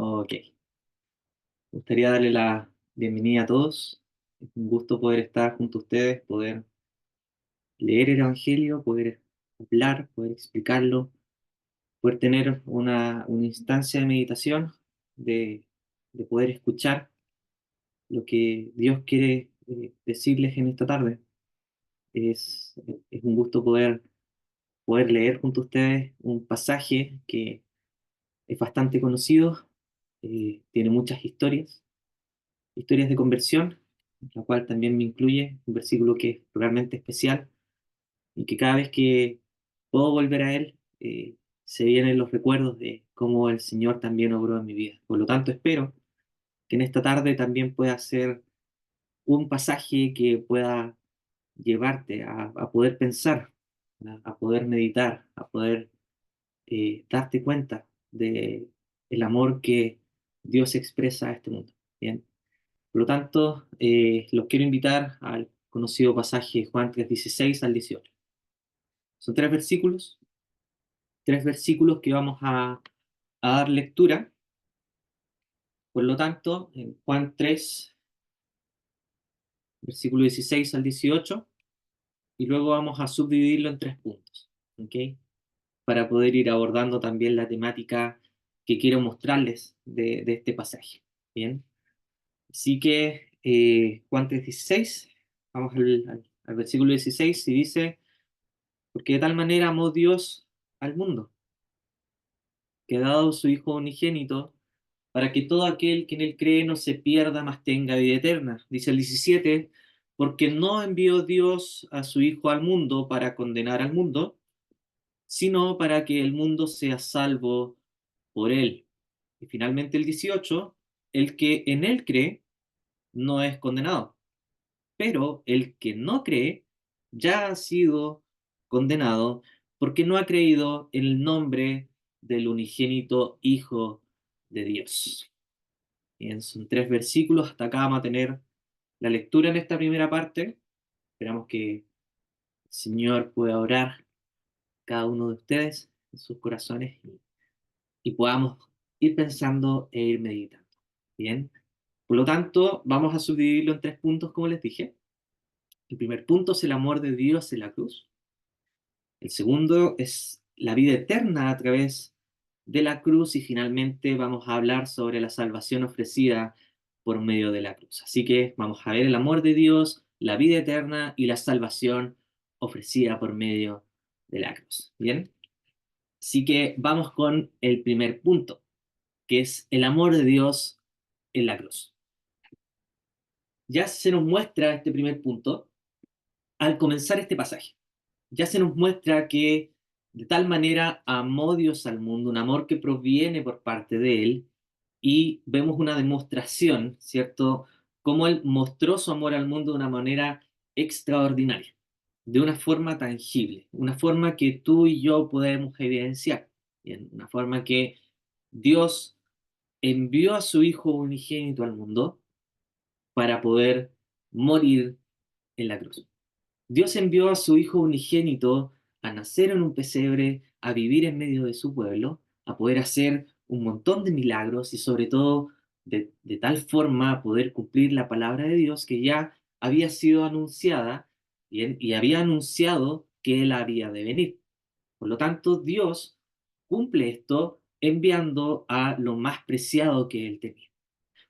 Ok, me gustaría darle la bienvenida a todos. Es un gusto poder estar junto a ustedes, poder leer el Evangelio, poder hablar, poder explicarlo, poder tener una instancia de meditación, de, de poder escuchar lo que Dios quiere decirles en esta tarde. Es un gusto poder leer junto a ustedes un pasaje que es bastante conocido, tiene muchas historias de conversión, la cual también me incluye un versículo que es realmente especial y que cada vez que puedo volver a él, se vienen los recuerdos de cómo el Señor también obró en mi vida. Por lo tanto, espero que en esta tarde también pueda ser un pasaje que pueda llevarte a poder pensar, a poder meditar, a poder darte cuenta de el amor que Dios expresa a este mundo. Bien. Por lo tanto, los quiero invitar al conocido pasaje Juan 3:16 al 18. Son tres versículos que vamos a dar lectura. Por lo tanto, en Juan 3, versículo 16 al 18, y luego vamos a subdividirlo en tres puntos, ¿ok? Para poder ir abordando también la temática que quiero mostrarles de este pasaje. Bien, así que Juan 3:16, vamos al versículo 16 y dice: porque de tal manera amó Dios al mundo, que ha dado su Hijo unigénito, para que todo aquel que en él cree no se pierda, mas tenga vida eterna. Dice el 17, porque no envió Dios a su Hijo al mundo para condenar al mundo, sino para que el mundo sea salvo por él. Y finalmente el 18, el que en él cree no es condenado, pero el que no cree ya ha sido condenado porque no ha creído en el nombre del unigénito Hijo de Dios. Bien, son tres versículos, hasta acá vamos a tener la lectura en esta primera parte. Esperamos que el Señor pueda orar cada uno de ustedes en sus corazones y podamos ir pensando e ir meditando. Bien, por lo tanto, vamos a subdividirlo en tres puntos, como les dije. El primer punto es el amor de Dios en la cruz. El segundo es la vida eterna a través de la cruz y finalmente vamos a hablar sobre la salvación ofrecida por medio de la cruz. Así que vamos a ver el amor de Dios, la vida eterna y la salvación ofrecida por medio de la cruz. Bien, así que vamos con el primer punto, que es el amor de Dios en la cruz. Ya se nos muestra este primer punto al comenzar este pasaje. Ya se nos muestra que de tal manera amó Dios al mundo, un amor que proviene por parte de Él, y vemos una demostración, ¿cierto? Cómo Él mostró su amor al mundo de una manera extraordinaria, de una forma tangible, una forma que tú y yo podemos evidenciar, ¿bien? Una forma que Dios envió a su Hijo unigénito al mundo para poder morir en la cruz. Dios envió a su Hijo unigénito a nacer en un pesebre, a vivir en medio de su pueblo, a poder hacer un montón de milagros y sobre todo de tal forma poder cumplir la palabra de Dios que ya había sido anunciada y había anunciado que Él había de venir. Por lo tanto, Dios cumple esto enviando a lo más preciado que Él tenía.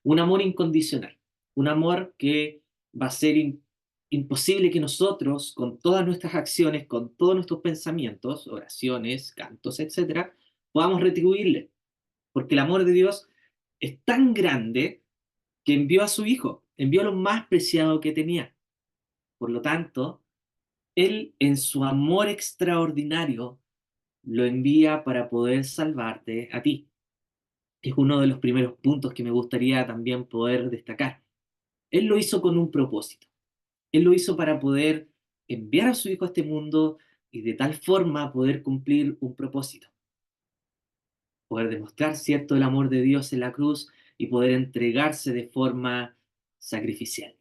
Un amor incondicional, un amor que va a ser imposible que nosotros, con todas nuestras acciones, con todos nuestros pensamientos, oraciones, cantos, etcétera, podamos retribuirle. Porque el amor de Dios es tan grande que envió a su Hijo, envió lo más preciado que tenía. Por lo tanto, Él, en su amor extraordinario, lo envía para poder salvarte a ti. Es uno de los primeros puntos que me gustaría también poder destacar. Él lo hizo con un propósito. Él lo hizo para poder enviar a su Hijo a este mundo y de tal forma poder cumplir un propósito. Poder demostrar, cierto, el amor de Dios en la cruz y poder entregarse de forma sacrificial.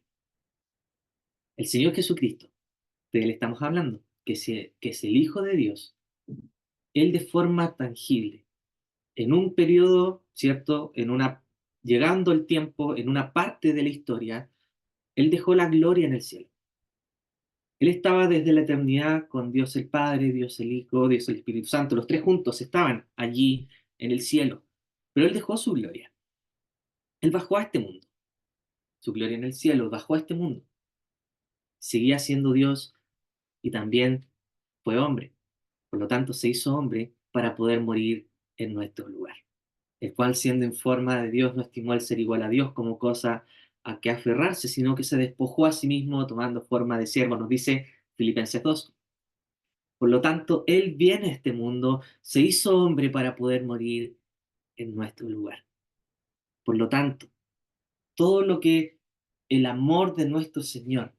El Señor Jesucristo, de Él estamos hablando, que es el Hijo de Dios, Él de forma tangible, en un periodo, ¿cierto? Llegando el tiempo, en una parte de la historia, Él dejó la gloria en el cielo. Él estaba desde la eternidad con Dios el Padre, Dios el Hijo, Dios el Espíritu Santo. Los tres juntos estaban allí en el cielo. Pero Él dejó su gloria. Él bajó a este mundo. Su gloria en el cielo bajó a este mundo. Seguía siendo Dios y también fue hombre. Por lo tanto, se hizo hombre para poder morir en nuestro lugar. El cual, siendo en forma de Dios, no estimó el ser igual a Dios como cosa a que aferrarse, sino que se despojó a sí mismo tomando forma de siervo, nos dice Filipenses 2. Por lo tanto, Él viene a este mundo, se hizo hombre para poder morir en nuestro lugar. Por lo tanto, todo lo que el amor de nuestro Señor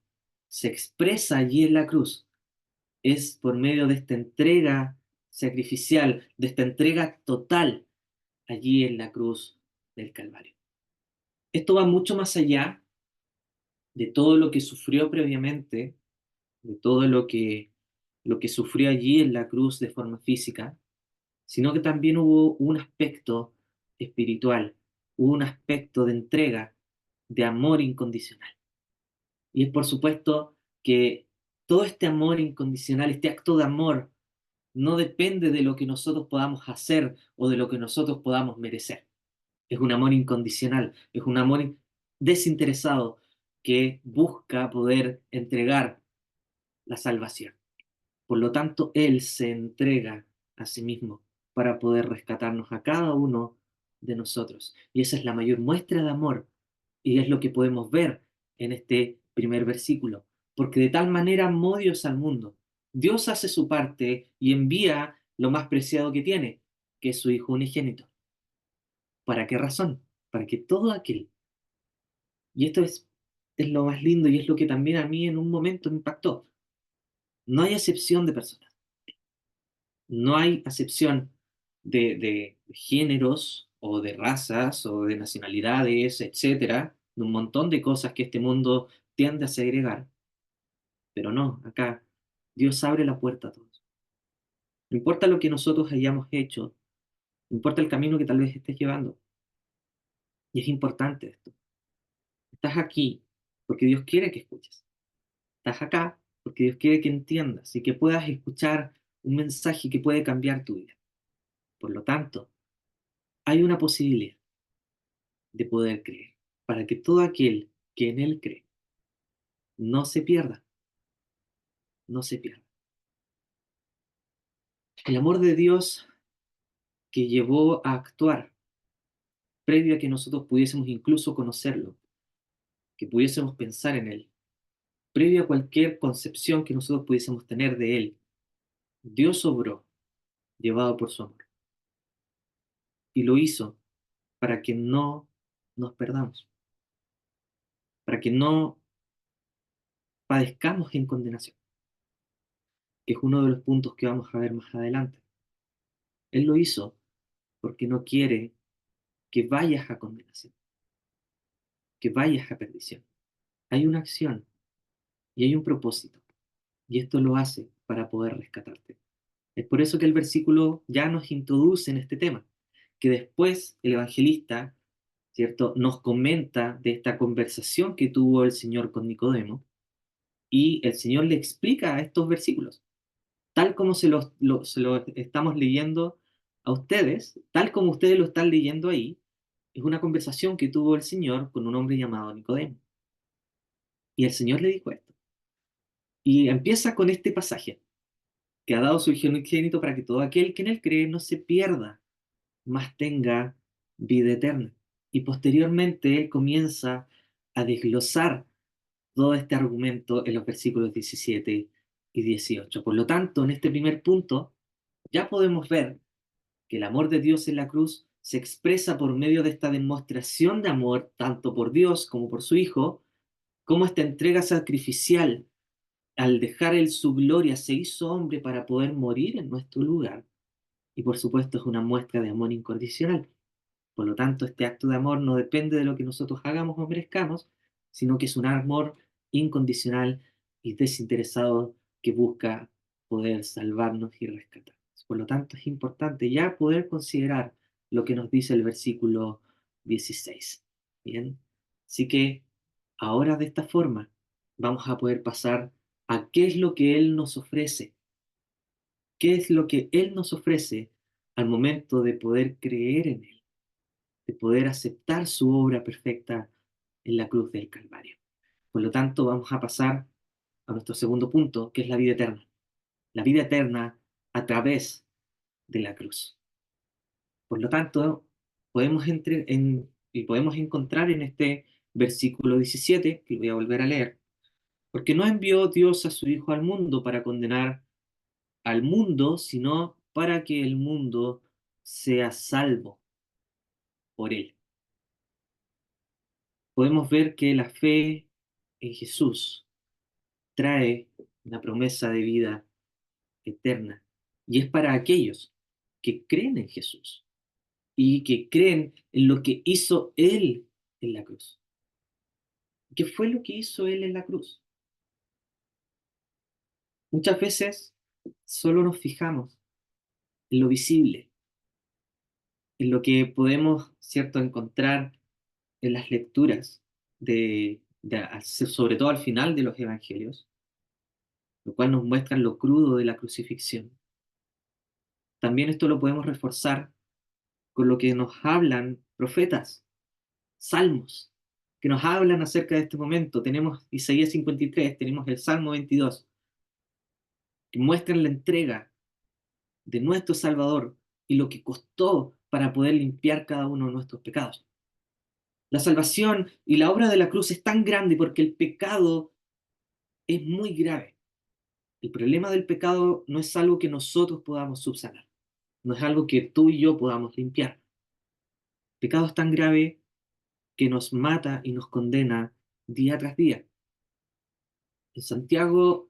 se expresa allí en la cruz es por medio de esta entrega sacrificial, de esta entrega total allí en la cruz del Calvario. Esto va mucho más allá de todo lo que sufrió previamente, de todo lo que sufrió allí en la cruz de forma física, sino que también hubo un aspecto espiritual, hubo un aspecto de entrega, de amor incondicional. Y es por supuesto que todo este amor incondicional, este acto de amor, no depende de lo que nosotros podamos hacer o de lo que nosotros podamos merecer. Es un amor incondicional, es un amor desinteresado que busca poder entregar la salvación. Por lo tanto, Él se entrega a sí mismo para poder rescatarnos a cada uno de nosotros. Y esa es la mayor muestra de amor y es lo que podemos ver en este primer versículo. Porque de tal manera amó Dios al mundo. Dios hace su parte y envía lo más preciado que tiene, que es su Hijo unigénito. ¿Para qué razón? Para que todo aquel, y esto es lo más lindo y es lo que también a mí en un momento me impactó, no hay excepción de personas. No hay acepción de géneros o de razas o de nacionalidades, etcétera, de un montón de cosas que este mundo tiende a segregar. Pero no, acá Dios abre la puerta a todos. No importa lo que nosotros hayamos hecho, no importa el camino que tal vez estés llevando. Y es importante esto. Estás aquí porque Dios quiere que escuches. Estás acá porque Dios quiere que entiendas y que puedas escuchar un mensaje que puede cambiar tu vida. Por lo tanto, hay una posibilidad de poder creer, para que todo aquel que en Él cree no se pierda, no se pierda. El amor de Dios que llevó a actuar previo a que nosotros pudiésemos incluso conocerlo, que pudiésemos pensar en Él, previo a cualquier concepción que nosotros pudiésemos tener de Él, Dios obró, llevado por su amor, y lo hizo para que no nos perdamos, para que no padezcamos en condenación, que es uno de los puntos que vamos a ver más adelante. Él lo hizo porque no quiere que vayas a condenación, que vayas a perdición. Hay una acción y hay un propósito, y esto lo hace para poder rescatarte. Es por eso que el versículo ya nos introduce en este tema, que después el evangelista, ¿cierto?, nos comenta de esta conversación que tuvo el Señor con Nicodemo, y el Señor le explica estos versículos, tal como se lo estamos leyendo a ustedes, tal como ustedes lo están leyendo ahí. Es una conversación que tuvo el Señor con un hombre llamado Nicodemo. Y el Señor le dijo esto. Y empieza con este pasaje, que ha dado su Hijo unigénito para que todo aquel que en él cree no se pierda, mas tenga vida eterna. Y posteriormente él comienza a desglosar todo este argumento en los versículos 17 y 18. Por lo tanto, en este primer punto, ya podemos ver que el amor de Dios en la cruz se expresa por medio de esta demostración de amor, tanto por Dios como por su Hijo, como esta entrega sacrificial. Al dejar Él su gloria, se hizo hombre para poder morir en nuestro lugar. Y por supuesto es una muestra de amor incondicional. Por lo tanto, este acto de amor no depende de lo que nosotros hagamos o merezcamos, sino que es un amor incondicional y desinteresado que busca poder salvarnos y rescatarnos. Por lo tanto, es importante ya poder considerar lo que nos dice el versículo 16. Bien, así que ahora de esta forma vamos a poder pasar a qué es lo que Él nos ofrece, qué es lo que Él nos ofrece al momento de poder creer en Él, de poder aceptar su obra perfecta en la cruz del Calvario. Por lo tanto, vamos a pasar a nuestro segundo punto, que es la vida eterna. La vida eterna a través de la cruz. Por lo tanto, y podemos encontrar en este versículo 17, que voy a volver a leer, porque no envió Dios a su Hijo al mundo para condenar al mundo, sino para que el mundo sea salvo por él. Podemos ver que la fe en Jesús trae una promesa de vida eterna, y es para aquellos que creen en Jesús y que creen en lo que hizo Él en la cruz. ¿Qué fue lo que hizo Él en la cruz? Muchas veces solo nos fijamos en lo visible, en lo que podemos, ¿cierto?, encontrar en las lecturas, sobre todo al final de los evangelios, lo cual nos muestra lo crudo de la crucifixión. También esto lo podemos reforzar con lo que nos hablan profetas, salmos, que nos hablan acerca de este momento. Tenemos Isaías 53, tenemos el Salmo 22, que muestran la entrega de nuestro Salvador y lo que costó para poder limpiar cada uno de nuestros pecados. La salvación y la obra de la cruz es tan grande porque el pecado es muy grave. El problema del pecado no es algo que nosotros podamos subsanar, no es algo que tú y yo podamos limpiar. El pecado es tan grave que nos mata y nos condena día tras día. En Santiago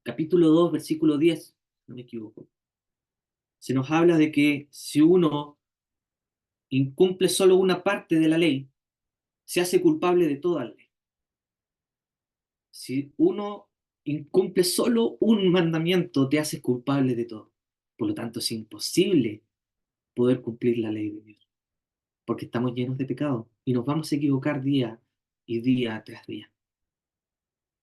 capítulo 2 versículo 10, no me equivoco, se nos habla de que si uno incumple solo una parte de la ley, se hace culpable de toda la ley. Si uno incumple solo un mandamiento, te haces culpable de todo. Por lo tanto, es imposible poder cumplir la ley de Dios, porque estamos llenos de pecado y nos vamos a equivocar día y día tras día.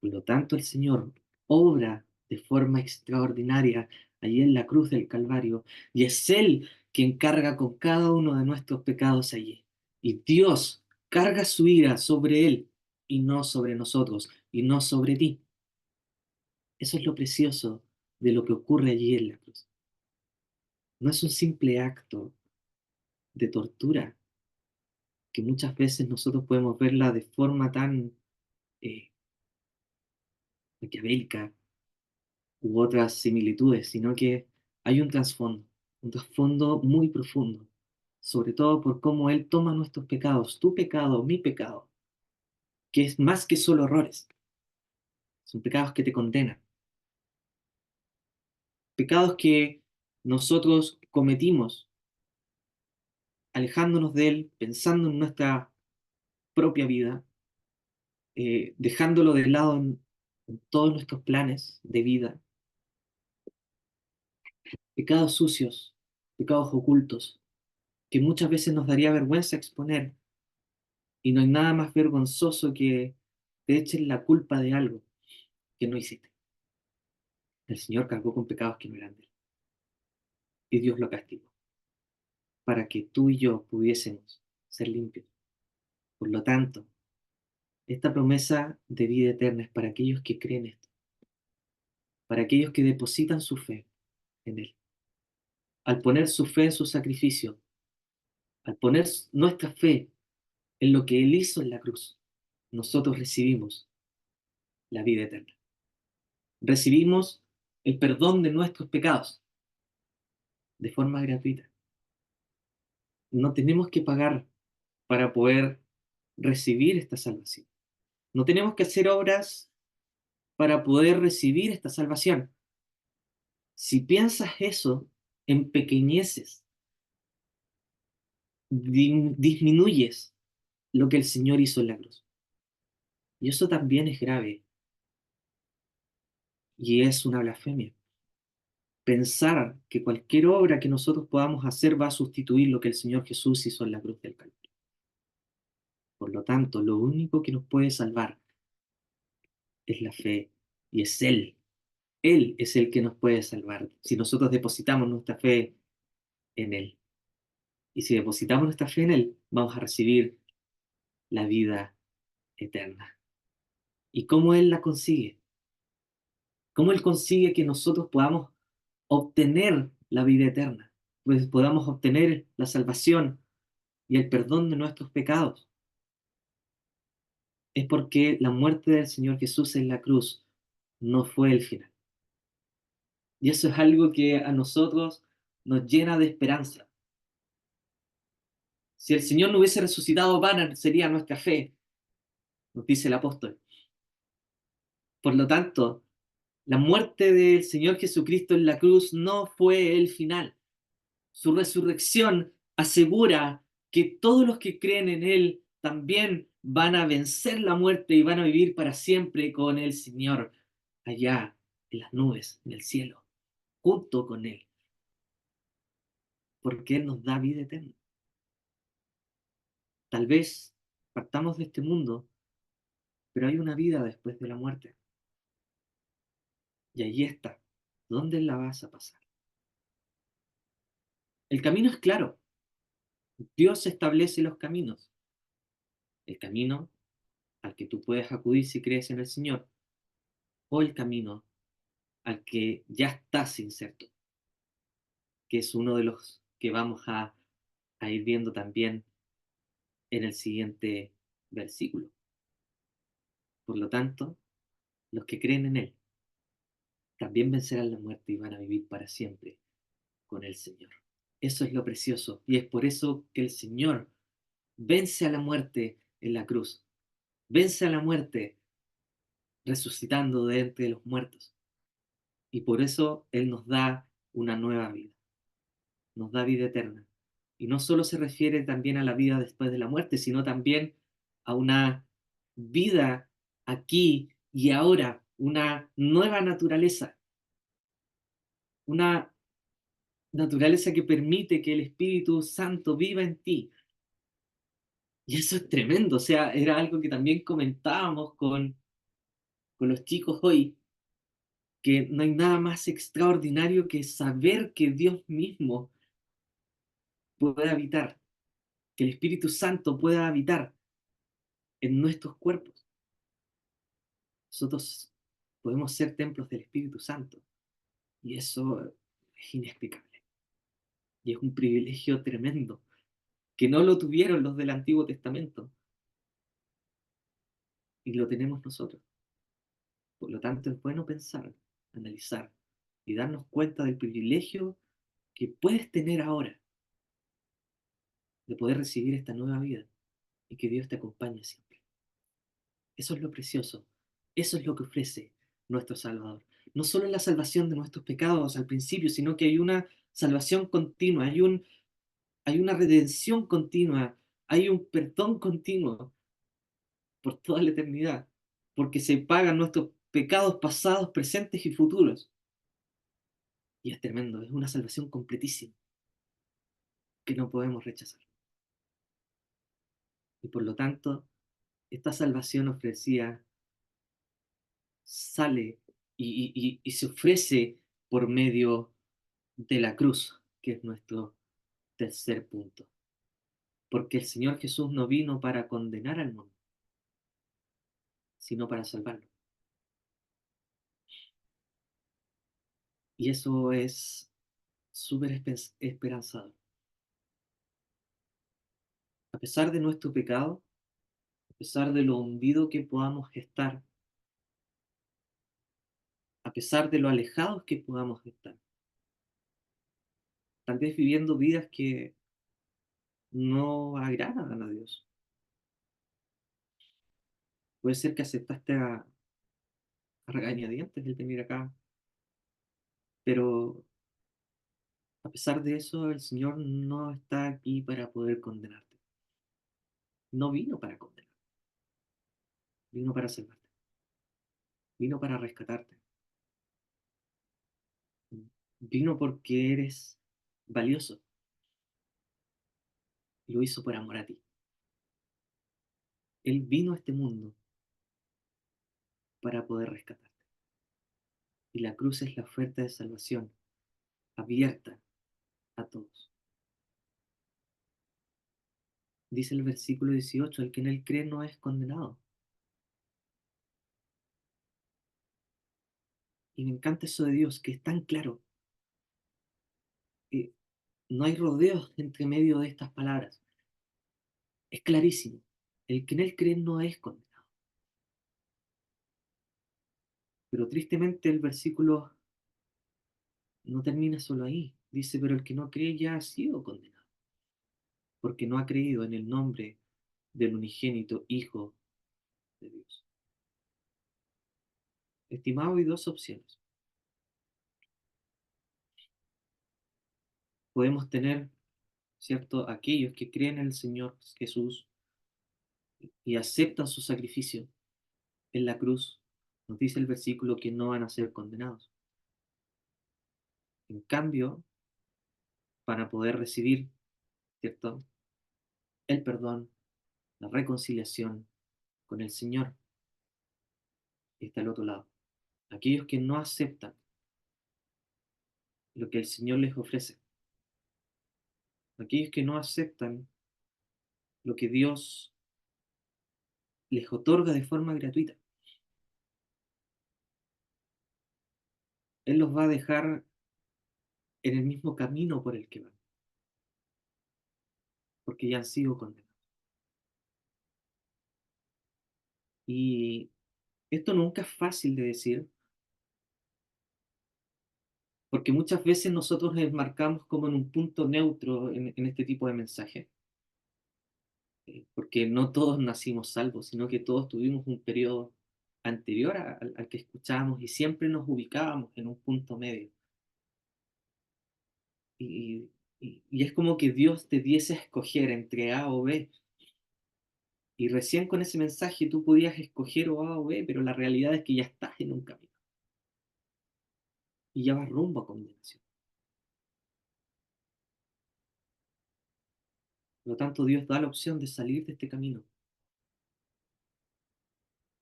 Por lo tanto, el Señor obra de forma extraordinaria allí en la cruz del Calvario, y es Él quien carga con cada uno de nuestros pecados allí. Y Dios carga su ira sobre Él y no sobre nosotros, y no sobre ti. Eso es lo precioso de lo que ocurre allí en la cruz. No es un simple acto de tortura, que muchas veces nosotros podemos verla de forma tan eh, maquiavélica u otras similitudes, sino que hay un trasfondo muy profundo, sobre todo por cómo Él toma nuestros pecados, tu pecado, mi pecado, que es más que solo errores, son pecados que te condenan, pecados que nosotros cometimos alejándonos de Él, pensando en nuestra propia vida, dejándolo de lado en todos nuestros planes de vida, pecados sucios, pecados ocultos, que muchas veces nos daría vergüenza exponer, y no hay nada más vergonzoso que te echen la culpa de algo que no hiciste. El Señor cargó con pecados que no eran de Él, y Dios lo castigó, para que tú y yo pudiésemos ser limpios. Por lo tanto, esta promesa de vida eterna es para aquellos que creen esto, para aquellos que depositan su fe en Él. Al poner su fe en su sacrificio, al poner nuestra fe en lo que Él hizo en la cruz, nosotros recibimos la vida eterna. Recibimos el perdón de nuestros pecados de forma gratuita. No tenemos que pagar para poder recibir esta salvación. No tenemos que hacer obras para poder recibir esta salvación. Si piensas eso, empequeñeces, disminuyes lo que el Señor hizo en la cruz. Y eso también es grave y es una blasfemia. pensar que cualquier obra que nosotros podamos hacer va a sustituir lo que el Señor Jesús hizo en la cruz del Calvario. Por lo tanto, lo único que nos puede salvar es la fe y es Él. Él es el que nos puede salvar si nosotros depositamos nuestra fe en Él. Y si depositamos nuestra fe en Él, vamos a recibir la vida eterna. ¿Y cómo Él la consigue? ¿Cómo Él consigue que nosotros podamos obtener la vida eterna? Pues podamos obtener la salvación y el perdón de nuestros pecados. Es porque la muerte del Señor Jesús en la cruz no fue el final. Y eso es algo que a nosotros nos llena de esperanza. Si el Señor no hubiese resucitado, vana sería nuestra fe, nos dice el apóstol. Por lo tanto, la muerte del Señor Jesucristo en la cruz no fue el final. Su resurrección asegura que todos los que creen en Él también van a vencer la muerte y van a vivir para siempre con el Señor allá en las nubes, en el cielo, junto con Él, porque Él nos da vida eterna. Tal vez partamos de este mundo, pero hay una vida después de la muerte. Y allí está. ¿Dónde la vas a pasar? El camino es claro. Dios establece los caminos. El camino al que tú puedes acudir si crees en el Señor, o el camino al que ya estás inserto, que es uno de los que vamos a ir viendo también en el siguiente versículo. Por lo tanto, los que creen en Él también vencerán la muerte y van a vivir para siempre con el Señor. Eso es lo precioso y es por eso que el Señor vence a la muerte en la cruz, vence a la muerte resucitando de entre los muertos. Y por eso Él nos da una nueva vida, nos da vida eterna. Y no solo se refiere también a la vida después de la muerte, sino también a una vida aquí y ahora, una nueva naturaleza, una naturaleza que permite que el Espíritu Santo viva en ti. Y eso es tremendo, o sea, era algo que también comentábamos con los chicos hoy, que no hay nada más extraordinario que saber que Dios mismo puede habitar, que el Espíritu Santo pueda habitar en nuestros cuerpos. Nosotros podemos ser templos del Espíritu Santo y eso es inexplicable. Y es un privilegio tremendo que no lo tuvieron los del Antiguo Testamento y lo tenemos nosotros. Por lo tanto, es bueno pensar, analizar y darnos cuenta del privilegio que puedes tener ahora de poder recibir esta nueva vida y que Dios te acompañe siempre. Eso es lo precioso. Eso es lo que ofrece nuestro Salvador. No solo la salvación de nuestros pecados al principio, sino que hay una salvación continua, hay una redención continua, hay un perdón continuo por toda la eternidad, porque se pagan nuestros pecados pasados, presentes y futuros. Y es tremendo, es una salvación completísima que no podemos rechazar. Y por lo tanto, esta salvación ofrecida sale y se ofrece por medio de la cruz, que es nuestro tercer punto. Porque el Señor Jesús no vino para condenar al mundo, sino para salvarlo. Y eso es súper esperanzador. A pesar de nuestro pecado, a pesar de lo hundido que podamos estar, a pesar de lo alejados que podamos estar, tal vez viviendo vidas que no agradan a Dios. Puede ser que aceptaste a regañadientes el venir acá, pero a pesar de eso, el Señor no está aquí para poder condenarte. No vino para condenar, vino para salvarte, vino para rescatarte, Vino porque eres valioso. Y lo hizo por amor a ti. Él vino a este mundo para poder rescatarte. Y la cruz es la oferta de salvación abierta a todos. Dice el versículo 18, el que en él cree no es condenado. Y me encanta eso de Dios, que es tan claro. Que no hay rodeos entre medio de estas palabras. Es clarísimo. El que en él cree no es condenado. Pero tristemente el versículo no termina solo ahí. Dice, pero el que no cree ya ha sido condenado, porque no ha creído en el nombre del unigénito Hijo de Dios. Estimado, hay dos opciones. Podemos tener, ¿cierto?, aquellos que creen en el Señor Jesús y aceptan su sacrificio en la cruz. Nos dice el versículo que no van a ser condenados. En cambio, para poder recibir, ¿cierto?, el perdón, la reconciliación con el Señor, está al otro lado. Aquellos que no aceptan lo que el Señor les ofrece, aquellos que no aceptan lo que Dios les otorga de forma gratuita, Él los va a dejar en el mismo camino por el que van, porque ya han sido condenados. Y esto nunca es fácil de decir, porque muchas veces nosotros nos marcamos como en un punto neutro en este tipo de mensaje, porque no todos nacimos salvos, sino que todos tuvimos un periodo anterior al que escuchábamos y siempre nos ubicábamos en un punto medio. Y, y es como que Dios te diese a escoger entre A o B. Y recién con ese mensaje tú podías escoger o A o B, pero la realidad es que ya estás en un camino y ya vas rumbo a condenación. Por lo tanto, Dios da la opción de salir de este camino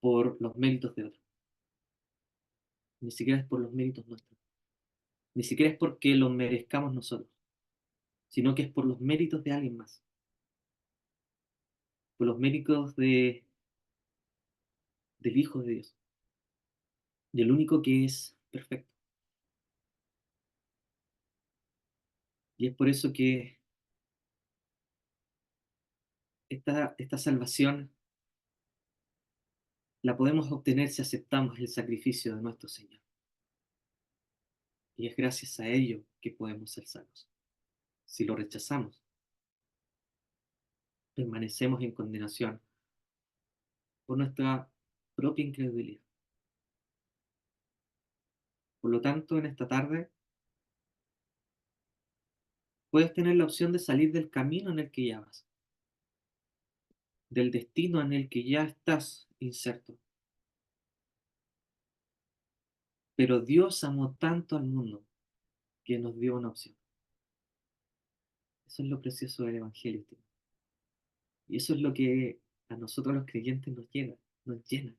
por los méritos de otros. Ni siquiera es por los méritos nuestros. Ni siquiera es porque los merezcamos nosotros, sino que es por los méritos de alguien más. Por los méritos del Hijo de Dios, del único que es perfecto. Y es por eso que esta salvación la podemos obtener si aceptamos el sacrificio de nuestro Señor. Y es gracias a ello que podemos ser salvos. Si lo rechazamos, permanecemos en condenación por nuestra propia incredulidad. Por lo tanto, en esta tarde puedes tener la opción de salir del camino en el que ya vas, del destino en el que ya estás inserto. Pero Dios amó tanto al mundo que nos dio una opción. Eso es lo precioso del Evangelio. Y eso es lo que a nosotros los creyentes nos llena,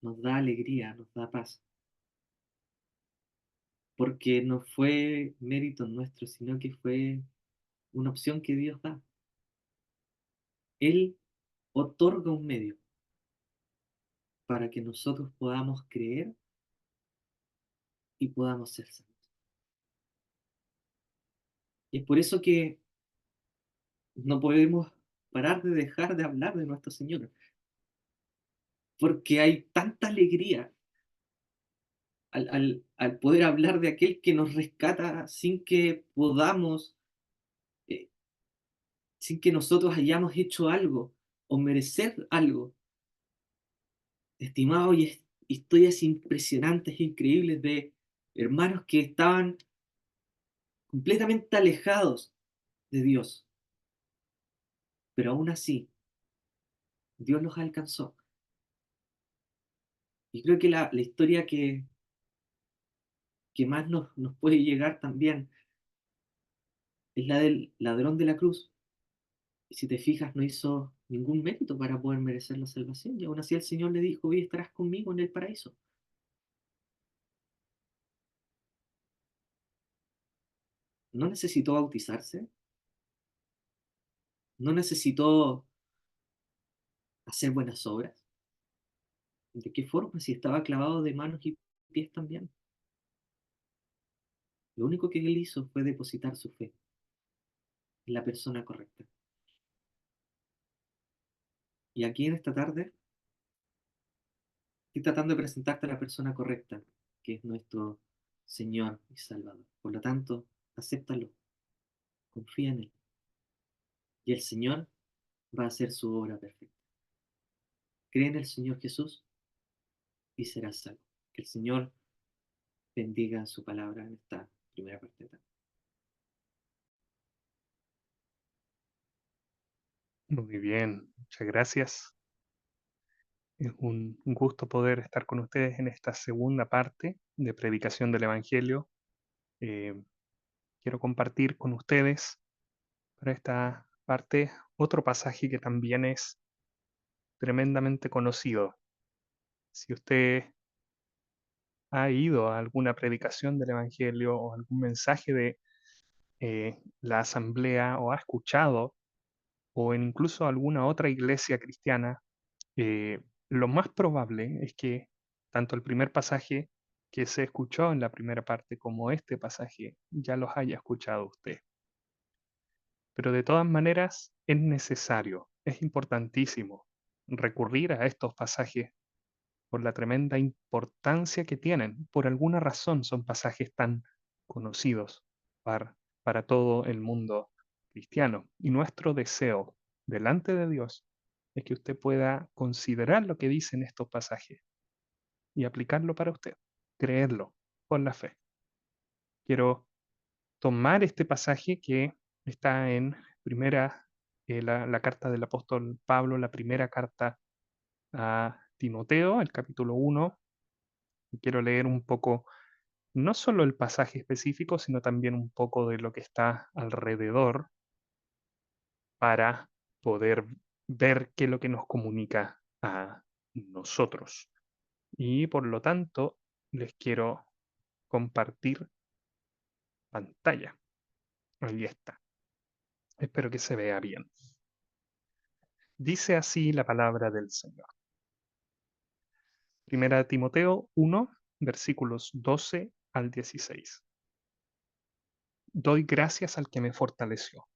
nos da alegría, nos da paz. Porque no fue mérito nuestro, sino que fue una opción que Dios da. Él otorga un medio para que nosotros podamos creer y podamos ser salvos. Y es por eso que no podemos parar de dejar de hablar de nuestro Señor, porque hay tanta alegría al poder hablar de aquel que nos rescata sin que podamos, eh, sin que nosotros hayamos hecho algo o merecer algo. Estimado, y historias impresionantes, increíbles de hermanos que estaban completamente alejados de Dios, pero aún así Dios los alcanzó. Y creo que la historia que más nos puede llegar también es la del ladrón de la cruz. Y si te fijas, no hizo ningún mérito para poder merecer la salvación. Y aún así el Señor le dijo, hoy estarás conmigo en el paraíso. No necesitó bautizarse, no necesitó hacer buenas obras. ¿De qué forma? Si estaba clavado de manos y pies también. Lo único que él hizo fue depositar su fe en la persona correcta. Y aquí en esta tarde estoy tratando de presentarte a la persona correcta, que es nuestro Señor y Salvador. Por lo tanto, acéptalo, confía en Él. Y el Señor va a hacer su obra perfecta. Cree en el Señor Jesús y serás salvo. Que el Señor bendiga su palabra en esta primera parte. Muy bien, muchas gracias. Es un gusto poder estar con ustedes en esta segunda parte de predicación del Evangelio. Eh, Quiero compartir con ustedes para esta parte otro pasaje que también es tremendamente conocido. Si usted ha ido a alguna predicación del Evangelio o algún mensaje de la asamblea o ha escuchado o en incluso alguna otra iglesia cristiana, eh, lo más probable es que tanto el primer pasaje que se escuchó en la primera parte como este pasaje ya los haya escuchado usted. Pero de todas maneras es necesario, es importantísimo recurrir a estos pasajes por la tremenda importancia que tienen. Por alguna razón son pasajes tan conocidos para, para todo el mundo cristiano. Y nuestro deseo delante de Dios es que usted pueda considerar lo que dicen estos pasajes y aplicarlo para usted, creerlo con la fe. Quiero tomar este pasaje que está en primera, la carta del apóstol Pablo, la primera carta a Timoteo, el capítulo 1. Y quiero leer un poco, no solo el pasaje específico, sino también un poco de lo que está alrededor para poder ver qué es lo que nos comunica a nosotros. Y por lo tanto, les quiero compartir pantalla. Ahí está. Espero que se vea bien. Dice así la palabra del Señor. Primera de Timoteo 1, versículos 12 al 16. Doy gracias al que me fortaleció,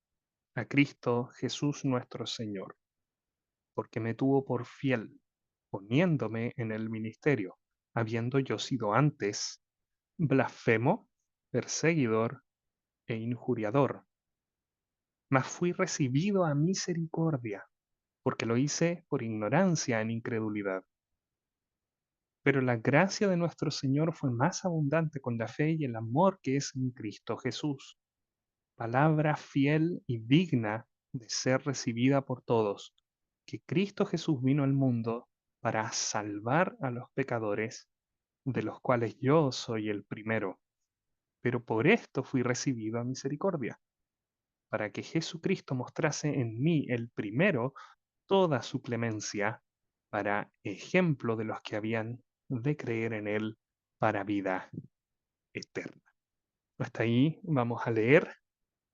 a Cristo Jesús nuestro Señor, porque me tuvo por fiel, poniéndome en el ministerio, habiendo yo sido antes blasfemo, perseguidor e injuriador, mas fui recibido a misericordia, porque lo hice por ignorancia en incredulidad. Pero la gracia de nuestro Señor fue más abundante con la fe y el amor que es en Cristo Jesús. Palabra fiel y digna de ser recibida por todos, que Cristo Jesús vino al mundo para salvar a los pecadores, de los cuales yo soy el primero. Pero por esto fui recibido a misericordia, para que Jesucristo mostrase en mí el primero toda su clemencia, para ejemplo de los que habían de creer en él para vida eterna. Hasta ahí vamos a leer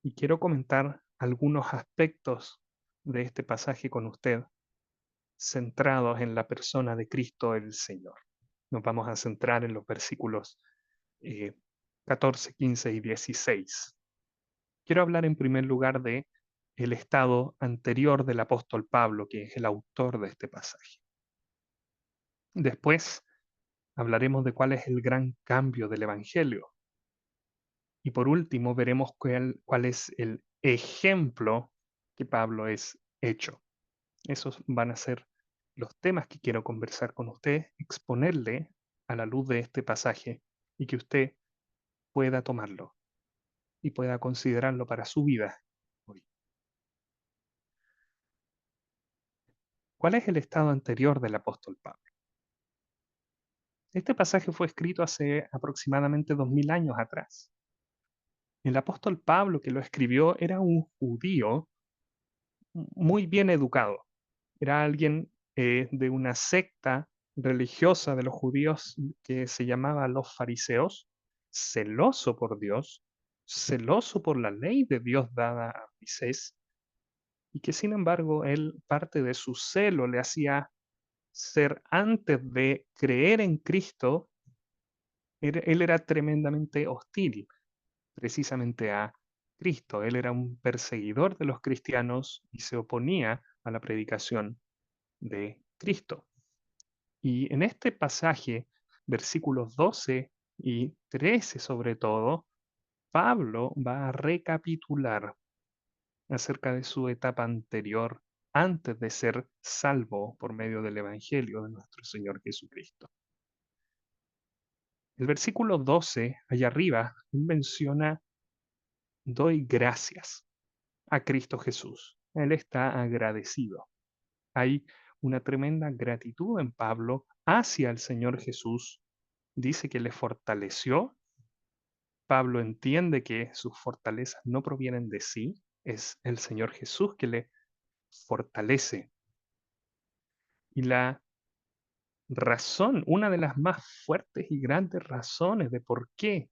y quiero comentar algunos aspectos de este pasaje con usted, centrados en la persona de Cristo el Señor. Nos vamos a centrar en los versículos eh, 14, 15 y 16. Quiero hablar en primer lugar de el estado anterior del apóstol Pablo, que es el autor de este pasaje. Después hablaremos de cuál es el gran cambio del Evangelio. Y por último, veremos cuál es el ejemplo que Pablo es hecho. Esos van a ser los temas que quiero conversar con usted, exponerle a la luz de este pasaje y que usted pueda tomarlo y pueda considerarlo para su vida hoy. ¿Cuál es el estado anterior del apóstol Pablo? Este pasaje fue escrito hace aproximadamente 2000 años atrás. El apóstol Pablo, que lo escribió, era un judío muy bien educado. Era alguien de una secta religiosa de los judíos que se llamaba los fariseos, celoso por Dios, celoso por la ley de Dios dada a Moisés, y que sin embargo él parte de su celo le hacía ser antes de creer en Cristo, él era tremendamente hostil precisamente a Cristo. Él era un perseguidor de los cristianos y se oponía a la predicación de Cristo. Y en este pasaje, versículos 12 y 13 sobre todo, Pablo va a recapitular acerca de su etapa anterior antes de ser salvo por medio del Evangelio de nuestro Señor Jesucristo. El versículo 12, allá arriba, él menciona, doy gracias a Cristo Jesús. Él está agradecido. Hay una tremenda gratitud en Pablo hacia el Señor Jesús. Dice que le fortaleció. Pablo entiende que sus fortalezas no provienen de sí, es el Señor Jesús que le fortalece. Y la razón, una de las más fuertes y grandes razones de por qué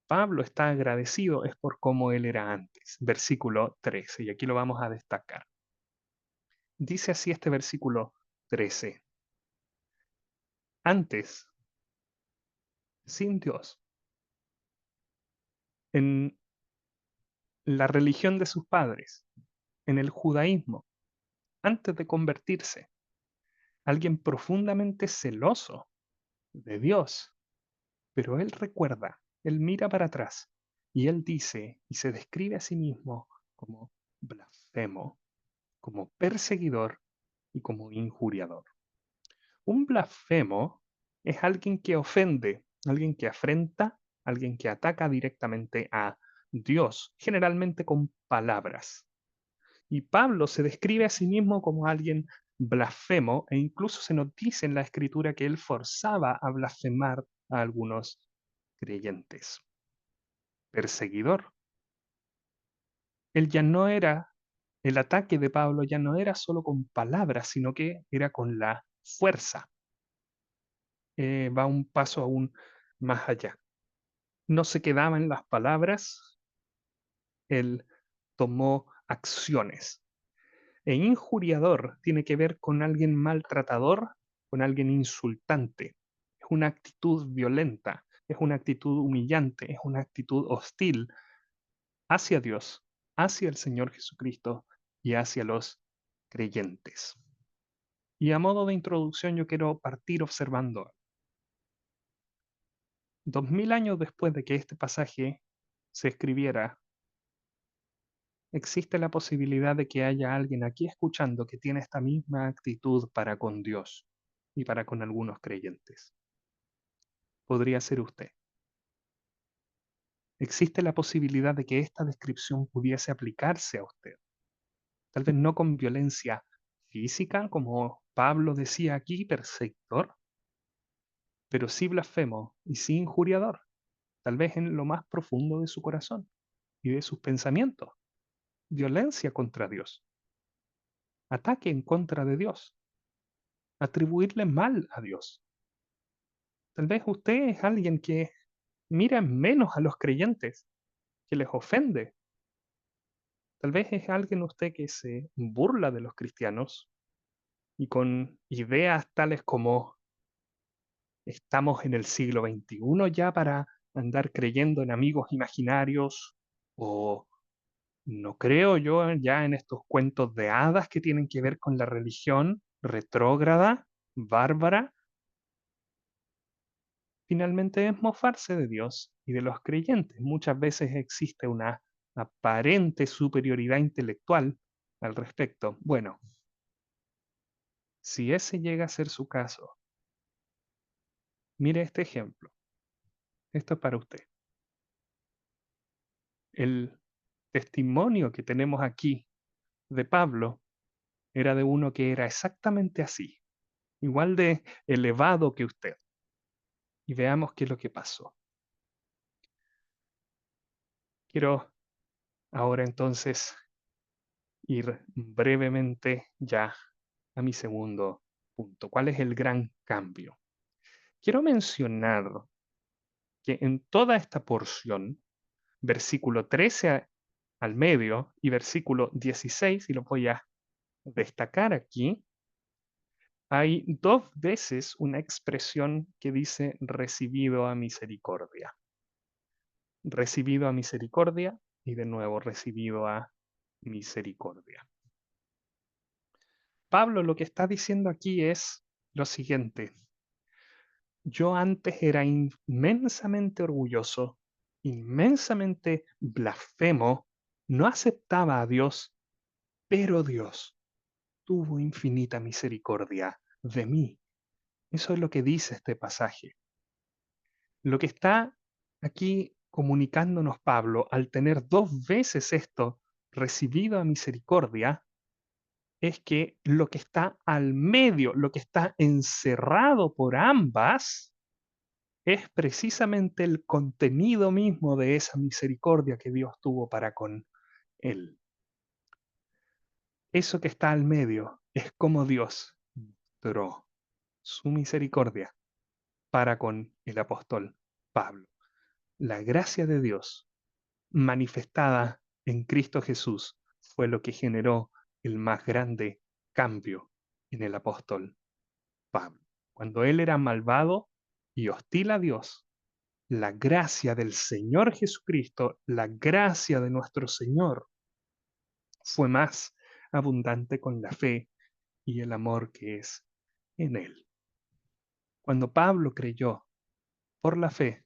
Pablo está agradecido es por cómo él era antes. Versículo 13, y aquí lo vamos a destacar. Dice así este versículo 13. Antes, sin Dios, en la religión de sus padres, en el judaísmo, antes de convertirse, alguien profundamente celoso de Dios, pero él recuerda, él mira para atrás y él dice y se describe a sí mismo como blasfemo, como perseguidor y como injuriador. Un blasfemo es alguien que ofende, alguien que afrenta, alguien que ataca directamente a Dios, generalmente con palabras. Y Pablo se describe a sí mismo como alguien blasfemo e incluso se nos dice en la escritura que él forzaba a blasfemar a algunos creyentes. Perseguidor. Él ya no era, el ataque de Pablo ya no era solo con palabras, sino que era con la fuerza. Va un paso aún más allá. No se quedaba en las palabras, él tomó acciones. E injuriador tiene que ver con alguien maltratador, con alguien insultante. Es una actitud violenta, es una actitud humillante, es una actitud hostil hacia Dios, hacia el Señor Jesucristo y hacia los creyentes. Y a modo de introducción yo quiero partir observando. 2000 años después de que este pasaje se escribiera, existe la posibilidad de que haya alguien aquí escuchando que tiene esta misma actitud para con Dios y para con algunos creyentes. Podría ser usted. Existe la posibilidad de que esta descripción pudiese aplicarse a usted. Tal vez no con violencia física, como Pablo decía aquí, perseguidor, pero sí blasfemo y sí injuriador, tal vez en lo más profundo de su corazón y de sus pensamientos. Violencia contra Dios, ataque en contra de Dios, atribuirle mal a Dios. Tal vez usted es alguien que mira en menos a los creyentes, que les ofende. Tal vez es alguien usted que se burla de los cristianos y con ideas tales como estamos en el siglo XXI ya para andar creyendo en amigos imaginarios o no creo yo ya en estos cuentos de hadas que tienen que ver con la religión retrógrada, bárbara. Finalmente es mofarse de Dios y de los creyentes. Muchas veces existe una aparente superioridad intelectual al respecto. Bueno, si ese llega a ser su caso, mire este ejemplo. Esto es para usted. El testimonio que tenemos aquí de Pablo era de uno que era exactamente así, igual de elevado que usted. y veamos qué es lo que pasó. Quiero ahora entonces ir brevemente ya a mi segundo punto. ¿Cuál es el gran cambio? Quiero mencionar que en toda esta porción, versículo 13 al medio y versículo 16, y lo voy a destacar aquí, hay dos veces una expresión que dice recibido a misericordia. Recibido a misericordia y de nuevo recibido a misericordia. Pablo lo que está diciendo aquí es lo siguiente: yo antes era inmensamente orgulloso, inmensamente blasfemo, no aceptaba a Dios, pero Dios tuvo infinita misericordia de mí. Eso es lo que dice este pasaje. Lo que está aquí comunicándonos Pablo al tener dos veces esto recibido a misericordia es que lo que está al medio, lo que está encerrado por ambas, es precisamente el contenido mismo de esa misericordia que Dios tuvo para con él. Eso que está al medio es como Dios mostró su misericordia para con el apóstol Pablo. La gracia de Dios manifestada en Cristo Jesús fue lo que generó el más grande cambio en el apóstol Pablo. Cuando él era malvado y hostil a Dios, la gracia del Señor Jesucristo, la gracia de nuestro Señor, fue más abundante con la fe y el amor que es en Él. Cuando Pablo creyó por la fe,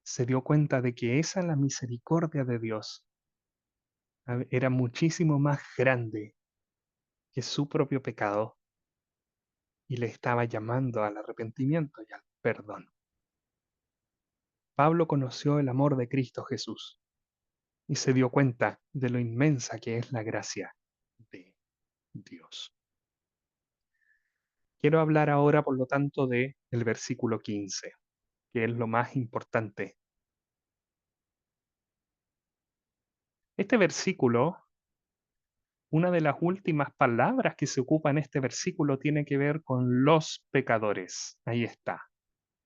se dio cuenta de que esa la misericordia de Dios era muchísimo más grande que su propio pecado y le estaba llamando al arrepentimiento y al perdón. Pablo conoció el amor de Cristo Jesús y se dio cuenta de lo inmensa que es la gracia de Dios. Quiero hablar ahora, por lo tanto, de el versículo 15, que es lo más importante. Este versículo, una de las últimas palabras que se ocupa en este versículo tiene que ver con los pecadores. Ahí está.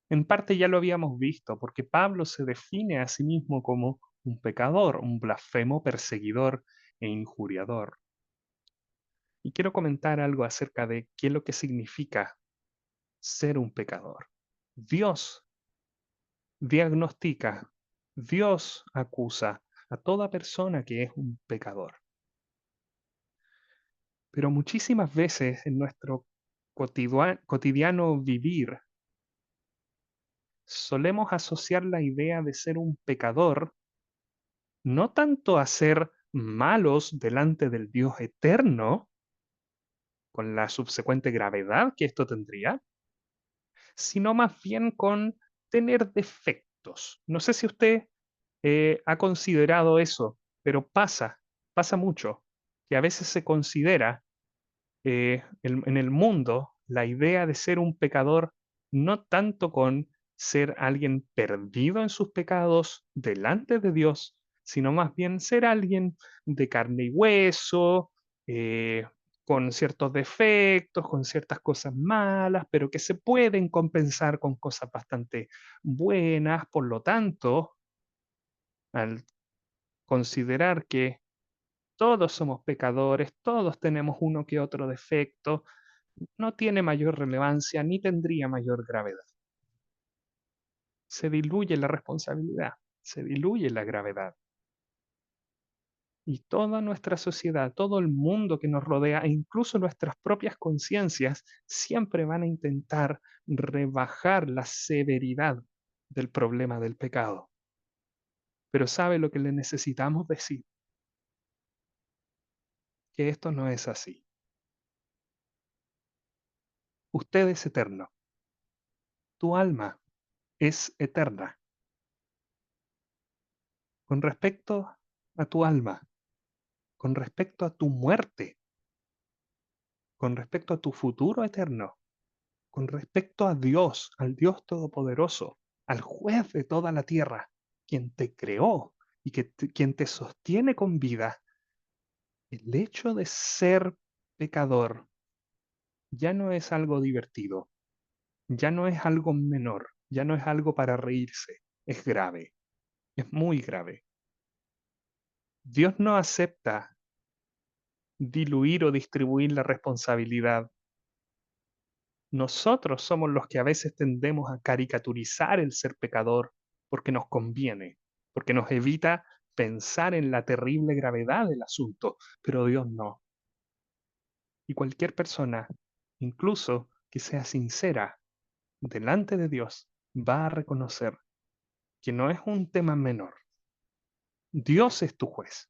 En parte ya lo habíamos visto, porque Pablo se define a sí mismo como un pecador, un blasfemo, perseguidor e injuriador. Y quiero comentar algo acerca de qué es lo que significa ser un pecador. Dios diagnostica, Dios acusa a toda persona que es un pecador. Pero muchísimas veces en nuestro cotidiano vivir solemos asociar la idea de ser un pecador no tanto a ser malos delante del Dios eterno, con la subsecuente gravedad que esto tendría, sino más bien con tener defectos. No sé si usted ha considerado eso, pero pasa mucho, que a veces se considera en el mundo la idea de ser un pecador no tanto con ser alguien perdido en sus pecados delante de Dios, sino más bien ser alguien de carne y hueso, eh, con ciertos defectos, con ciertas cosas malas, pero que se pueden compensar con cosas bastante buenas. Por lo tanto, al considerar que todos somos pecadores, todos tenemos uno que otro defecto, no tiene mayor relevancia ni tendría mayor gravedad. Se diluye la responsabilidad, se diluye la gravedad. Y toda nuestra sociedad, todo el mundo que nos rodea e incluso nuestras propias conciencias siempre van a intentar rebajar la severidad del problema del pecado. Pero ¿sabe lo que le necesitamos decir? Que esto no es así. Usted es eterno. Tu alma es eterna. Con respecto a tu alma, con respecto a tu muerte, con respecto a tu futuro eterno, con respecto a Dios, al Dios Todopoderoso, al juez de toda la tierra, quien te creó y quien te sostiene con vida, el hecho de ser pecador ya no es algo divertido, ya no es algo menor, ya no es algo para reírse, es grave, es muy grave. Dios no acepta diluir o distribuir la responsabilidad. Nosotros somos los que a veces tendemos a caricaturizar el ser pecador porque nos conviene, porque nos evita pensar en la terrible gravedad del asunto, pero Dios no. Y cualquier persona, incluso que sea sincera delante de Dios, va a reconocer que no es un tema menor. Dios es tu juez.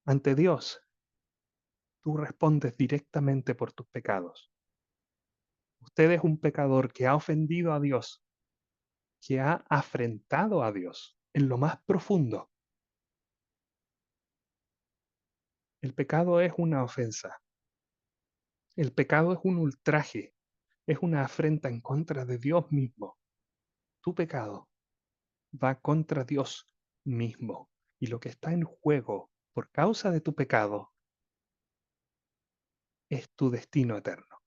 Ante Dios, tú respondes directamente por tus pecados. Usted es un pecador que ha ofendido a Dios, que ha afrentado a Dios en lo más profundo. El pecado es una ofensa. El pecado es un ultraje, es una afrenta en contra de Dios mismo. Tu pecado va contra Dios mismo. Y lo que está en juego por causa de tu pecado es tu destino eterno.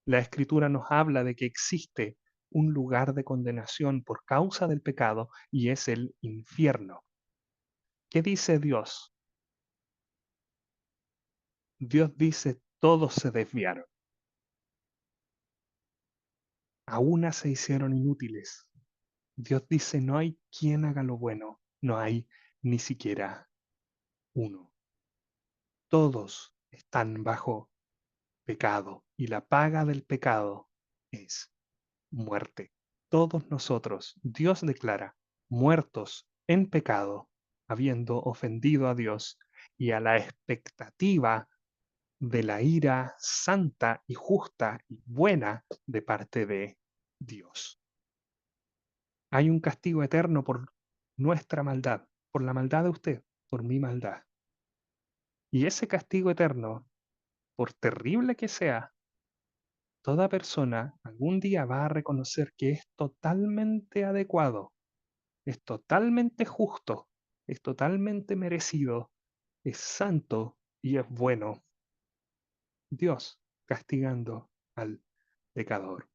La Escritura nos habla de que existe un lugar de condenación por causa del pecado y es el infierno. ¿Qué dice Dios? Dios dice, todos se desviaron. A una se hicieron inútiles. Dios dice, no hay quien haga lo bueno, no hay ni siquiera uno. Todos están bajo pecado y la paga del pecado es muerte. Todos nosotros, Dios declara, muertos en pecado, habiendo ofendido a Dios y a la expectativa de la ira santa y justa y buena de parte de Dios. Hay un castigo eterno por nuestra maldad, por la maldad de usted, por mi maldad. Y ese castigo eterno, por terrible que sea, toda persona algún día va a reconocer que es totalmente adecuado, es totalmente justo, es totalmente merecido, es santo y es bueno. Dios castigando al pecador.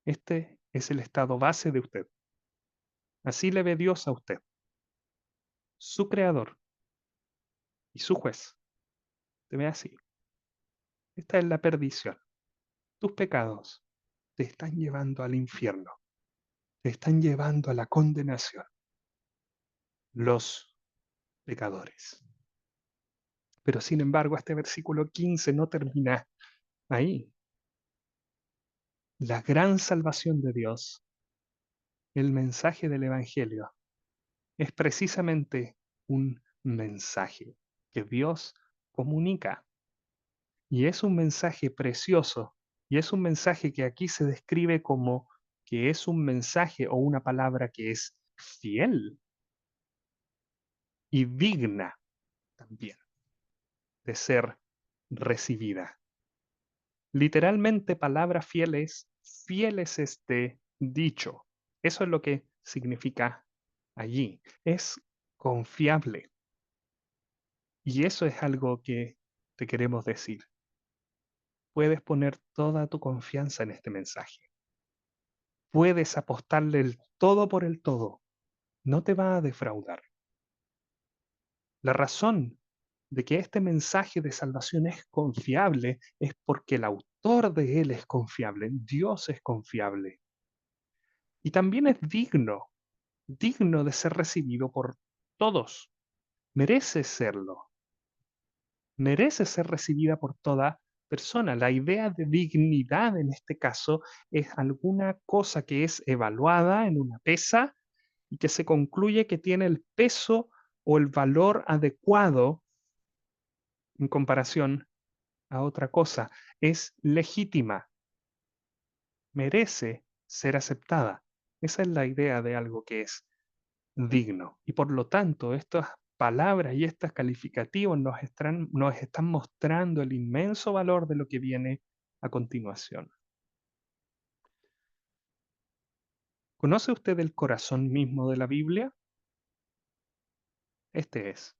Este es el estado base de usted. Así le ve Dios a usted, su creador y su juez. Te ve así. Esta es la perdición. Tus pecados te están llevando al infierno, te están llevando a la condenación. Los pecadores. Pero sin embargo, este versículo 15 no termina ahí. La gran salvación de Dios, el mensaje del Evangelio, es precisamente un mensaje que Dios comunica. Y es un mensaje precioso. Y es un mensaje que aquí se describe como que es un mensaje o una palabra que es fiel y digna también de ser recibida. Literalmente, palabra fiel es este dicho. Eso es lo que significa allí. Es confiable. Y eso es algo que te queremos decir. Puedes poner toda tu confianza en este mensaje. Puedes apostarle el todo por el todo. No te va a defraudar. La razón de que este mensaje de salvación es confiable es porque el autor de él es confiable. Dios es confiable. Y también es digno de ser recibido por todos. Merece serlo. Merece ser recibida por toda persona. La idea de dignidad en este caso es alguna cosa que es evaluada en una pesa y que se concluye que tiene el peso o el valor adecuado en comparación a otra cosa. Es legítima, merece ser aceptada. Esa es la idea de algo que es digno. Y por lo tanto, estas palabras y estos calificativos nos están mostrando el inmenso valor de lo que viene a continuación. ¿Conoce usted el corazón mismo de la Biblia? Este es.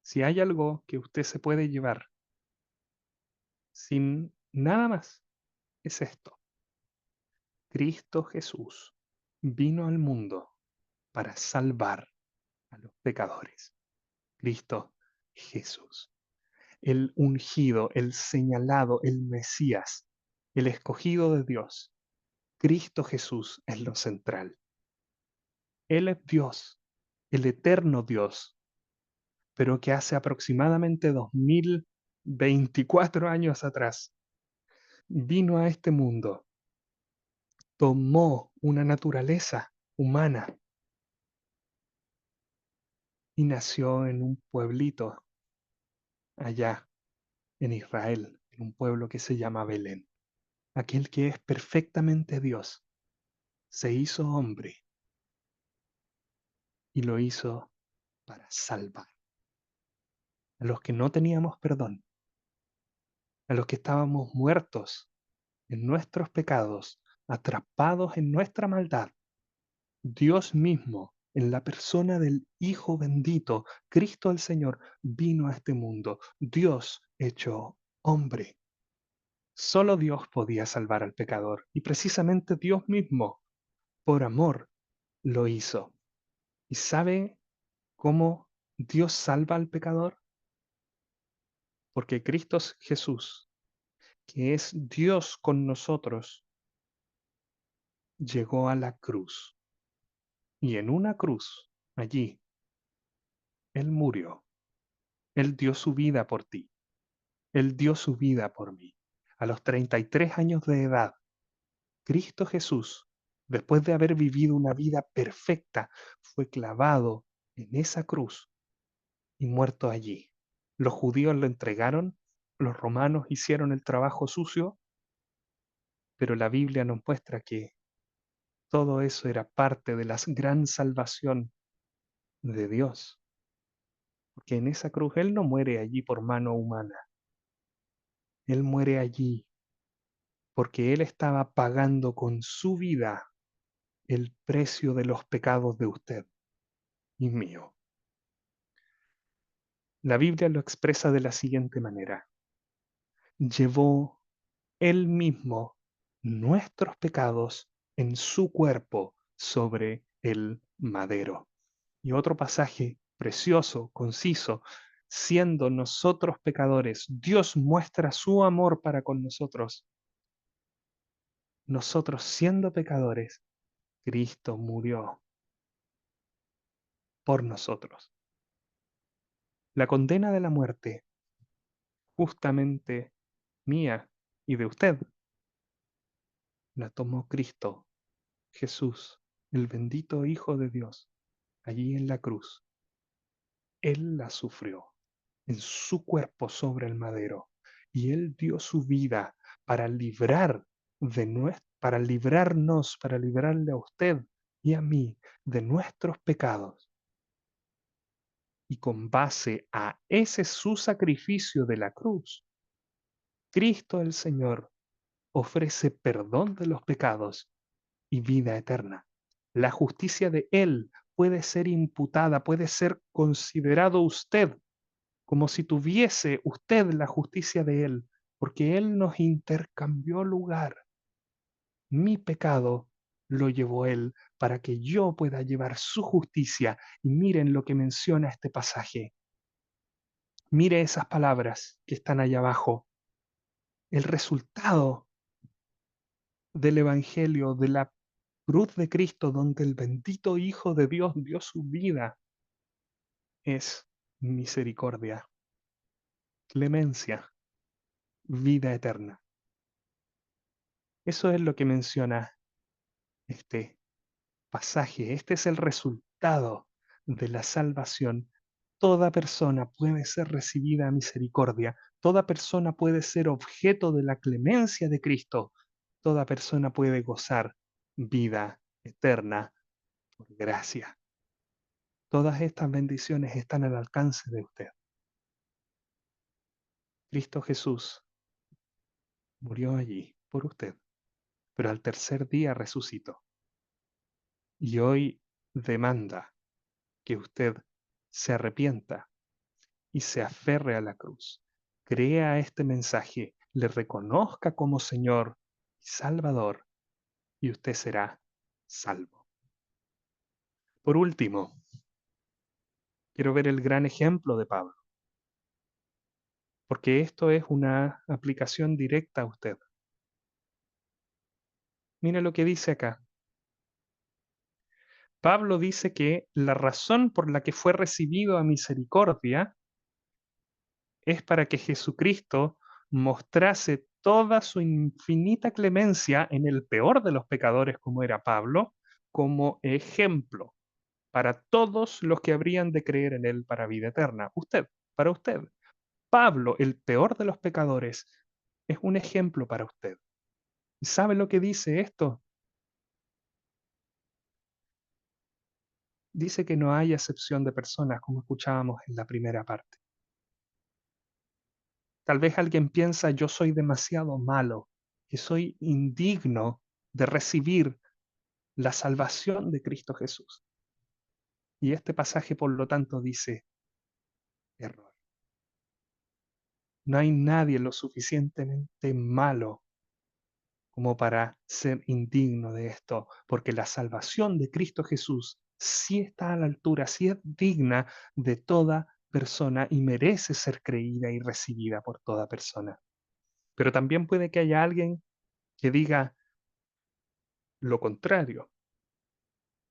Si hay algo que usted se puede llevar sin nada más, es esto. Cristo Jesús vino al mundo para salvar a los pecadores. Cristo Jesús, el ungido, el señalado, el Mesías, el escogido de Dios. Cristo Jesús es lo central. Él es Dios, el eterno Dios, pero que hace aproximadamente 2024 años atrás vino a este mundo, tomó una naturaleza humana y nació en un pueblito allá en Israel, en un pueblo que se llama Belén. Aquel que es perfectamente Dios se hizo hombre y lo hizo para salvar a los que no teníamos perdón, a los que estábamos muertos en nuestros pecados, atrapados en nuestra maldad. Dios mismo, en la persona del Hijo bendito, Cristo el Señor, vino a este mundo. Dios hecho hombre. Solo Dios podía salvar al pecador y precisamente Dios mismo, por amor, lo hizo. ¿Y sabe cómo Dios salva al pecador? Porque Cristo Jesús, que es Dios con nosotros, llegó a la cruz. Y en una cruz, allí, Él murió. Él dio su vida por ti. Él dio su vida por mí. A los 33 años de edad, Cristo Jesús, después de haber vivido una vida perfecta, fue clavado en esa cruz y muerto allí. Los judíos lo entregaron, los romanos hicieron el trabajo sucio, pero la Biblia nos muestra que todo eso era parte de la gran salvación de Dios, porque en esa cruz Él no muere allí por mano humana, Él muere allí porque Él estaba pagando con su vida el precio de los pecados de usted y mío. La Biblia lo expresa de la siguiente manera: llevó Él mismo nuestros pecados en su cuerpo sobre el madero. Y otro pasaje precioso, conciso: siendo nosotros pecadores, Dios muestra su amor para con nosotros. Nosotros siendo pecadores, Cristo murió por nosotros. La condena de la muerte, justamente mía y de usted, la tomó Cristo Jesús, el bendito Hijo de Dios, allí en la cruz. Él la sufrió en su cuerpo sobre el madero, y Él dio su vida para para librarnos, para librarle a usted y a mí de nuestros pecados. Y con base a ese su sacrificio de la cruz, Cristo el Señor ofrece perdón de los pecados y vida eterna. La justicia de Él puede ser imputada, puede ser considerado usted como si tuviese usted la justicia de Él, porque Él nos intercambió lugar. Mi pecado lo llevó Él para que yo pueda llevar su justicia. Y miren lo que menciona este pasaje. Mire esas palabras que están allá abajo. El resultado del Evangelio, de la cruz de Cristo, donde el bendito Hijo de Dios dio su vida, es misericordia, clemencia, vida eterna. Eso es lo que menciona este pasaje. Este es el resultado de la salvación. Toda persona puede ser recibida a misericordia. Toda persona puede ser objeto de la clemencia de Cristo. Toda persona puede gozar vida eterna por gracia. Todas estas bendiciones están al alcance de usted. Cristo Jesús murió allí por usted, pero al tercer día resucitó. Y hoy demanda que usted se arrepienta y se aferre a la cruz. Crea este mensaje, le reconozca como Señor y Salvador, y usted será salvo. Por último, quiero ver el gran ejemplo de Pablo, porque esto es una aplicación directa a usted. Mire lo que dice acá. Pablo dice que la razón por la que fue recibido a misericordia es para que Jesucristo mostrase toda su infinita clemencia en el peor de los pecadores, como era Pablo, como ejemplo para todos los que habrían de creer en él para vida eterna. Usted, para usted. Pablo, el peor de los pecadores, es un ejemplo para usted. ¿Y sabe lo que dice esto? Dice que no hay acepción de personas, como escuchábamos en la primera parte. Tal vez alguien piensa, yo soy demasiado malo, que soy indigno de recibir la salvación de Cristo Jesús. Y este pasaje, por lo tanto, dice, error. No hay nadie lo suficientemente malo como para ser indigno de esto, porque la salvación de Cristo Jesús sí está a la altura, sí es digna de toda persona y merece ser creída y recibida por toda persona. Pero también puede que haya alguien que diga lo contrario.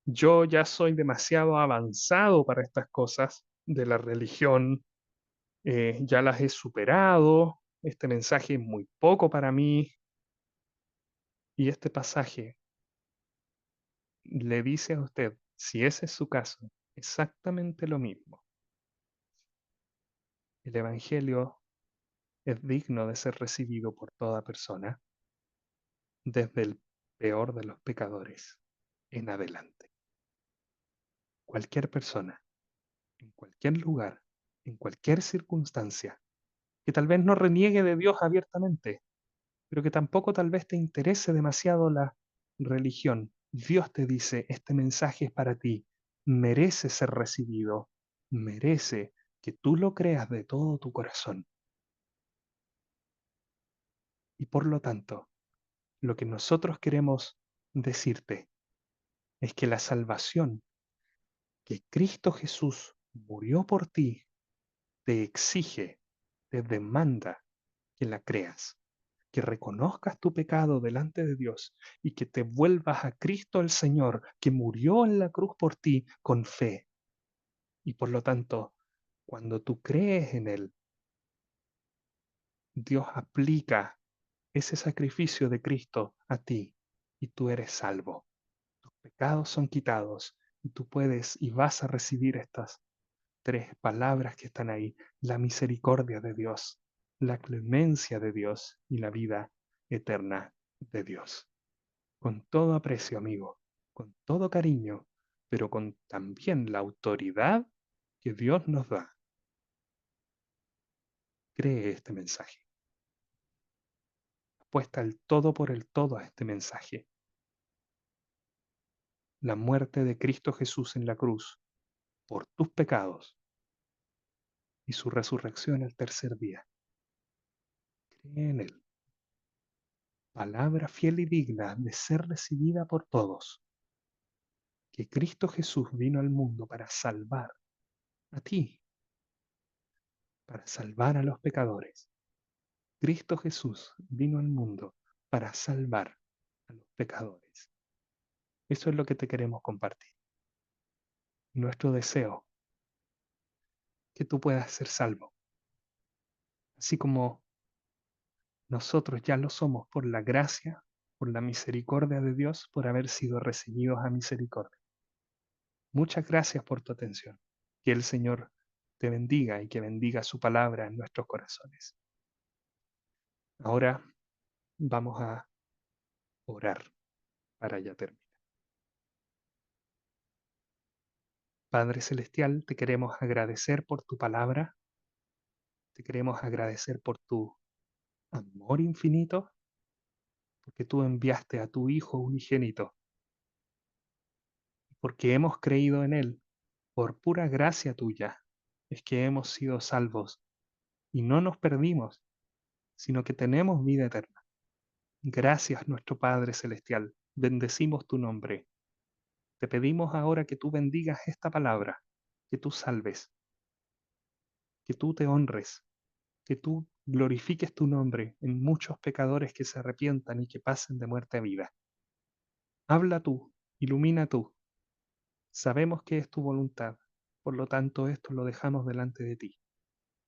Yo ya soy demasiado avanzado para estas cosas de la religión, ya las he superado, este mensaje es muy poco para mí, y este pasaje le dice a usted, si ese es su caso, exactamente lo mismo. El Evangelio es digno de ser recibido por toda persona, desde el peor de los pecadores en adelante. Cualquier persona, en cualquier lugar, en cualquier circunstancia, que tal vez no reniegue de Dios abiertamente, pero que tampoco tal vez te interese demasiado la religión. Dios te dice, este mensaje es para ti, merece ser recibido, merece que tú lo creas de todo tu corazón. Y por lo tanto, lo que nosotros queremos decirte es que la salvación que Cristo Jesús murió por ti te exige, te demanda que la creas, que reconozcas tu pecado delante de Dios y que te vuelvas a Cristo el Señor, que murió en la cruz por ti con fe. Y por lo tanto, cuando tú crees en Él, Dios aplica ese sacrificio de Cristo a ti y tú eres salvo. Tus pecados son quitados y tú puedes y vas a recibir estas tres palabras que están ahí: la misericordia de Dios, la clemencia de Dios y la vida eterna de Dios. Con todo aprecio, amigo, con todo cariño, pero con también la autoridad que Dios nos da. Cree este mensaje. Apuesta el todo por el todo a este mensaje. La muerte de Cristo Jesús en la cruz por tus pecados y su resurrección al tercer día. Cree en Él. Palabra fiel y digna de ser recibida por todos, que Cristo Jesús vino al mundo para salvar a ti, para salvar a los pecadores. Cristo Jesús vino al mundo para salvar a los pecadores. Eso es lo que te queremos compartir. Nuestro deseo, que tú puedas ser salvo, así como nosotros ya lo somos por la gracia, por la misericordia de Dios, por haber sido recibidos a misericordia. Muchas gracias por tu atención. Que el Señor te bendiga y que bendiga su palabra en nuestros corazones. Ahora vamos a orar para ya terminar. Padre Celestial, te queremos agradecer por tu palabra, te queremos agradecer por tu amor infinito, porque tú enviaste a tu Hijo unigénito, porque hemos creído en Él, por pura gracia tuya, es que hemos sido salvos y no nos perdimos, sino que tenemos vida eterna. Gracias, nuestro Padre Celestial, bendecimos tu nombre. Te pedimos ahora que tú bendigas esta palabra, que tú salves, que tú te honres, que tú glorifiques tu nombre en muchos pecadores que se arrepientan y que pasen de muerte a vida. Habla tú, ilumina tú. Sabemos que es tu voluntad, por lo tanto esto lo dejamos delante de ti.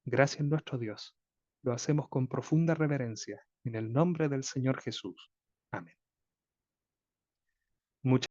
Gracias nuestro Dios. Lo hacemos con profunda reverencia, en el nombre del Señor Jesús. Amén. Muchas